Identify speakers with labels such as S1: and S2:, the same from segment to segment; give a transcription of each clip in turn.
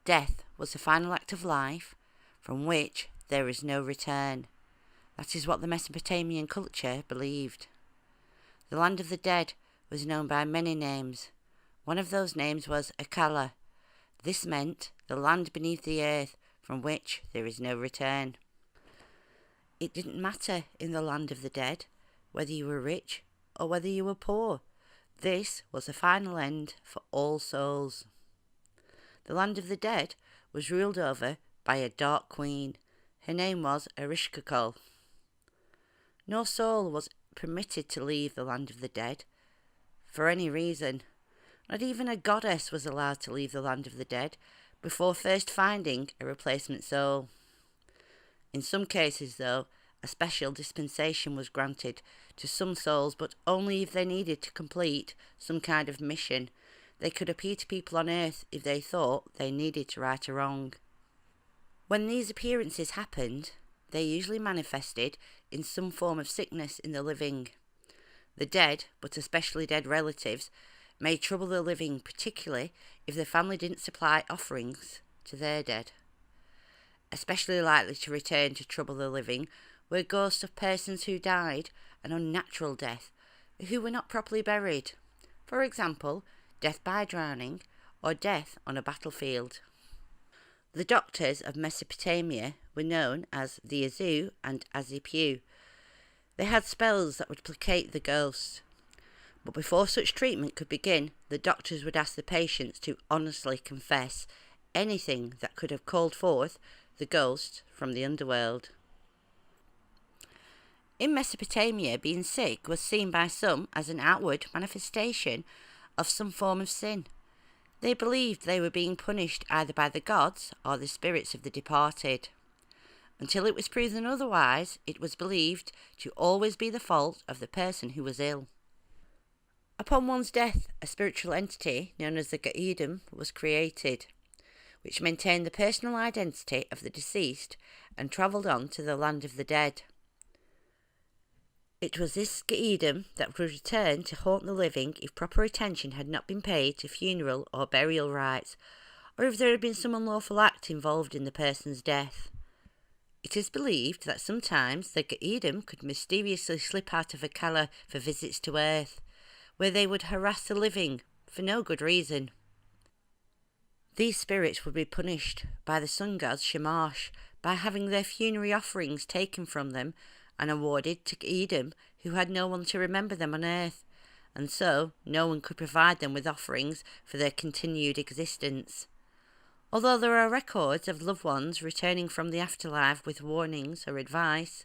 S1: Death was the final act of life from which there is no return. That is what the Mesopotamian culture believed. The land of the dead was known by many names. One of those names was Akala. This meant the land beneath the earth from which there is no return. It didn't matter in the land of the dead whether you were rich or whether you were poor. This was the final end for all souls. The land of the dead was ruled over by a dark queen. Her name was Erishkakol. No soul was permitted to leave the land of the dead for any reason. Not even a goddess was allowed to leave the land of the dead before first finding a replacement soul. In some cases, though, a special dispensation was granted to some souls, but only if they needed to complete some kind of mission. They could appear to people on earth if they thought they needed to right a wrong. When these appearances happened, they usually manifested in some form of sickness in the living. The dead, but especially dead relatives, may trouble the living, particularly if the family didn't supply offerings to their dead. Especially likely to return to trouble the living were ghosts of persons who died an unnatural death, who were not properly buried. For example, death by drowning or death on a battlefield. The doctors of Mesopotamia were known as the Azu and Azipu. They had spells that would placate the ghosts. But before such treatment could begin, the doctors would ask the patients to honestly confess anything that could have called forth the ghost from the underworld. In Mesopotamia, being sick was seen by some as an outward manifestation of some form of sin. They believed they were being punished either by the gods or the spirits of the departed. Until it was proven otherwise, it was believed to always be the fault of the person who was ill. Upon one's death, a spiritual entity known as the Ga'idim was created, which maintained the personal identity of the deceased and travelled on to the land of the dead. It was this Ga'idim that would return to haunt the living if proper attention had not been paid to funeral or burial rites, or if there had been some unlawful act involved in the person's death. It is believed that sometimes the Ga'idim could mysteriously slip out of Akala for visits to Earth, where they would harass the living for no good reason. These spirits would be punished by the sun gods Shamash by having their funerary offerings taken from them and awarded to Edom, who had no one to remember them on earth, and so no one could provide them with offerings for their continued existence. Although there are records of loved ones returning from the afterlife with warnings or advice,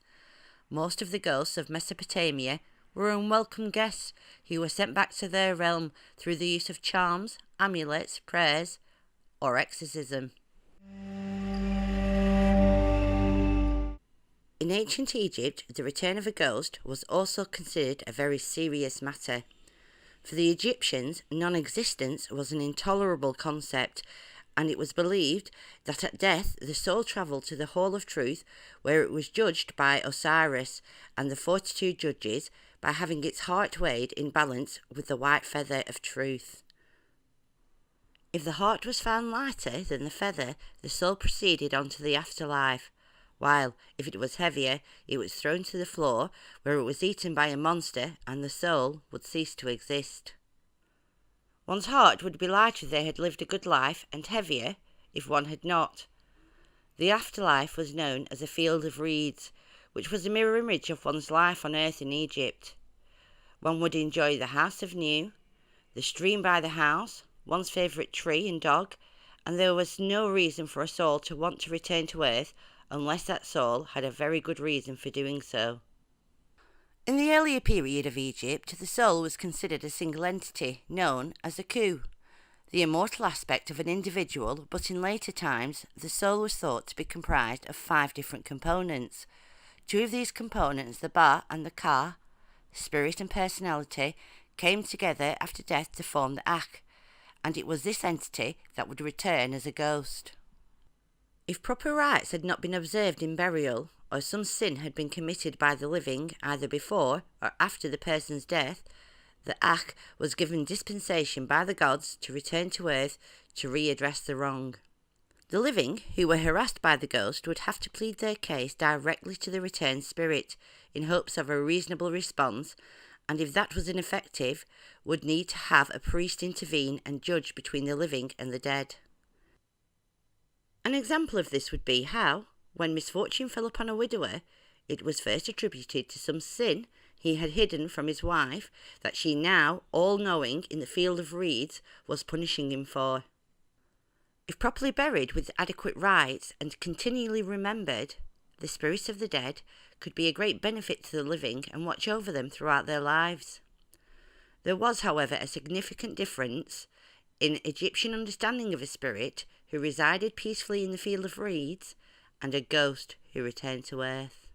S1: most of the ghosts of Mesopotamia were unwelcome guests who were sent back to their realm through the use of charms, amulets, prayers, or exorcism. In ancient Egypt, the return of a ghost was also considered a very serious matter. For the Egyptians, non-existence was an intolerable concept, and it was believed that at death the soul travelled to the Hall of Truth, where it was judged by Osiris and the 42 judges by having its heart weighed in balance with the white feather of truth. If the heart was found lighter than the feather, the soul proceeded on to the afterlife, while if it was heavier, it was thrown to the floor, where it was eaten by a monster and the soul would cease to exist. One's heart would be lighter if they had lived a good life, and heavier if one had not. The afterlife was known as a field of reeds, which was a mirror image of one's life on earth in Egypt. One would enjoy the house of Nu, the stream by the house, one's favourite tree and dog, and there was no reason for a soul to want to return to earth unless that soul had a very good reason for doing so. In the earlier period of Egypt, the soul was considered a single entity, known as a Ku, the immortal aspect of an individual, but in later times, the soul was thought to be comprised of 5 different components. 2 of these components, the Ba and the Ka, spirit and personality, came together after death to form the Ak, and it was this entity that would return as a ghost. If proper rites had not been observed in burial, or some sin had been committed by the living either before or after the person's death, the Ak was given dispensation by the gods to return to earth to readdress the wrong. The living, who were harassed by the ghost, would have to plead their case directly to the returned spirit in hopes of a reasonable response, and if that was ineffective, would need to have a priest intervene and judge between the living and the dead. An example of this would be how, when misfortune fell upon a widower, it was first attributed to some sin he had hidden from his wife that she now, all-knowing in the field of reeds, was punishing him for. If properly buried with adequate rites and continually remembered, the spirits of the dead could be a great benefit to the living and watch over them throughout their lives. There was, however, a significant difference in Egyptian understanding of a spirit who resided peacefully in the field of reeds and a ghost who returned to earth.